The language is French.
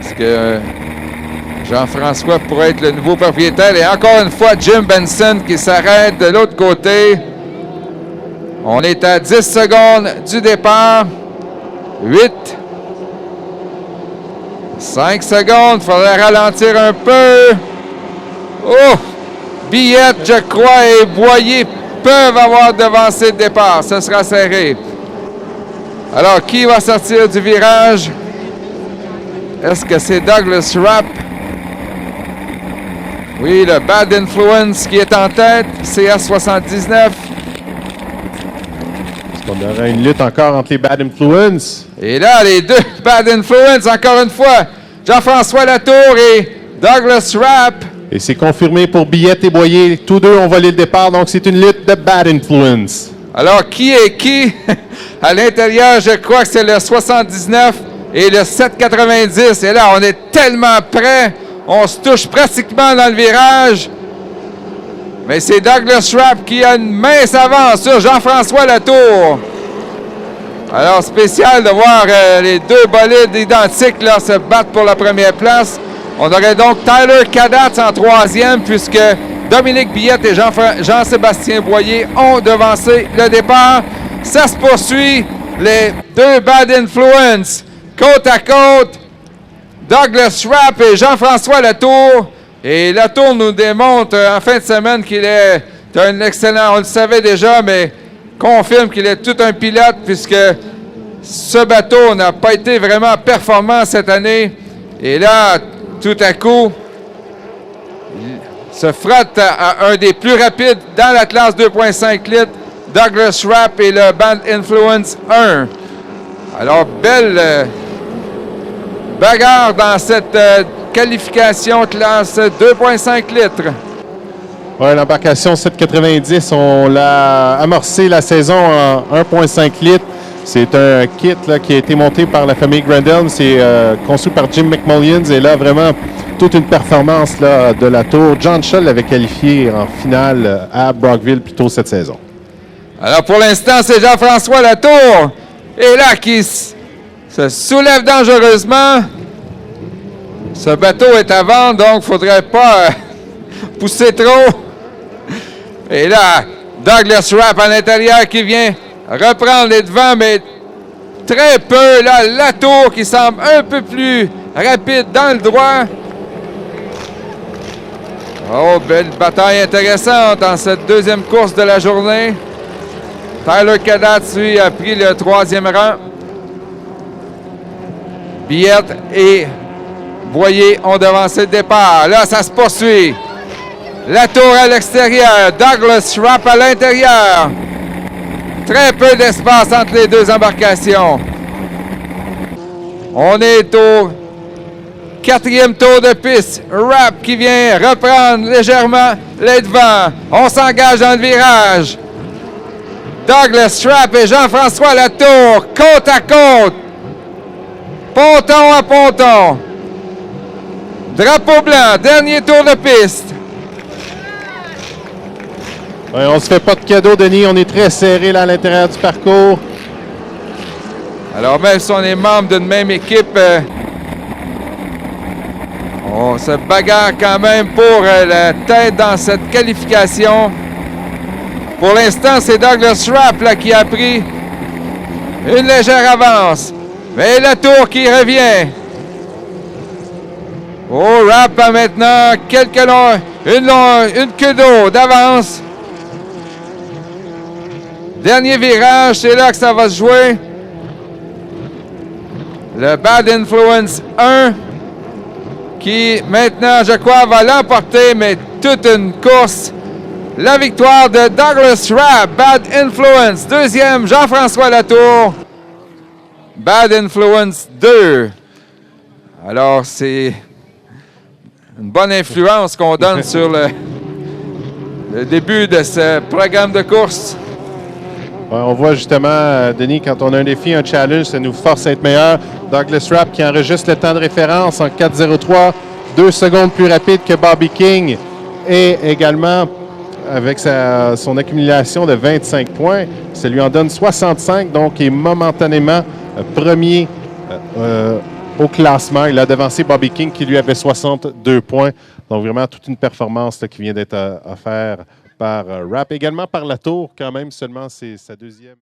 Est-ce que Jean-François pourrait être le nouveau propriétaire? Et encore une fois, Jim Benson qui s'arrête de l'autre côté. On est à 10 secondes du départ. 8. 5 secondes. Il faudrait ralentir un peu. Oh! Billette, je crois, et Boyer peuvent avoir devancé le départ. Ce sera serré. Alors, qui va sortir du virage? Est-ce que c'est Douglas Rapp? Oui, le Bad Influence qui est en tête. CS79. Est-ce qu'on aurait une lutte encore entre les Bad Influence? Et là, les deux Bad Influence, encore une fois. Jean-François Latour et Douglas Rapp. Et c'est confirmé pour Billette et Boyer. Tous deux ont volé le départ, donc c'est une lutte de Bad Influence. Alors, qui est qui? À l'intérieur, je crois que c'est le 79 et le 790. Et là, on est tellement près. On se touche pratiquement dans le virage. Mais c'est Douglas Rapp qui a une mince avance sur Jean-François Latour. Alors, spécial de voir les deux bolides identiques là, se battre pour la première place. On aurait donc Tyler Cadatz en troisième, puisque Dominique Billette et Jean-Sébastien Boyer ont devancé le départ. Ça se poursuit. Les deux Bad Influence, côte à côte. Douglas Rapp et Jean-François Latour. Et Latour nous démontre en fin de semaine qu'il est un excellent, on le savait déjà, mais confirme qu'il est tout un pilote, puisque ce bateau n'a pas été vraiment performant cette année. Et là, tout à coup, il se frotte à un des plus rapides dans la classe 2.5 litres, Douglas Rapp et le Bad Influence 1. Alors, belle bagarre dans cette qualification classe 2.5 litres. Oui, l'embarcation 790, on l'a amorcé la saison en 1.5 litres. C'est un kit là, qui a été monté par la famille Grandel. C'est conçu par Jim McMullions. Et là, vraiment, toute une performance là, de la tour. John Shull l'avait qualifié en finale à Brockville plus tôt cette saison. Alors, pour l'instant, c'est Jean-François Latour. Et là, qui se soulève dangereusement. Ce bateau est à vendre, donc il ne faudrait pas pousser trop. Et là, Douglas Rapp à l'intérieur qui vient reprendre les devants, mais très peu. Là, Latour qui semble un peu plus rapide dans le droit. Oh, belle bataille intéressante en cette deuxième course de la journée. Tyler Cadatz, lui, a pris le troisième rang. Billette et Boyer ont devancé le départ. Là, ça se poursuit. Latour à l'extérieur. Douglas Rapp à l'intérieur. Très peu d'espace entre les deux embarcations. On est au quatrième tour de piste. Rapp qui vient reprendre légèrement les devants. On s'engage dans le virage. Douglas Rapp et Jean-François Latour, côte à côte. Ponton à ponton. Drapeau blanc, dernier tour de piste. Ouais, on ne se fait pas de cadeau, Denis. On est très serré là, à l'intérieur du parcours. Alors, même si on est membre d'une même équipe, on se bagarre quand même pour la tête dans cette qualification. Pour l'instant, c'est Douglas Rapp là, qui a pris une légère avance. Mais Latour qui revient. Oh, Rapp a maintenant une queue d'eau d'avance. Dernier virage, c'est là que ça va se jouer. Le Bad Influence 1 qui maintenant, je crois, va l'emporter, mais toute une course. La victoire de Douglas Rapp, Bad Influence. Deuxième, Jean-François Latour, Bad Influence 2. Alors, c'est une bonne influence qu'on donne sur le début de ce programme de course. Ouais, on voit justement, Denis, quand on a un défi, un challenge, ça nous force à être meilleur. Douglas Rapp qui enregistre le temps de référence en 4:03, 2 secondes plus rapide que Bobby King. Et également, avec son accumulation de 25 points, ça lui en donne 65, donc il est momentanément premier au classement. Il a devancé Bobby King qui lui avait 62 points. Donc vraiment toute une performance là, qui vient d'être offerte par Rapp. Également par la tour quand même, seulement c'est sa deuxième.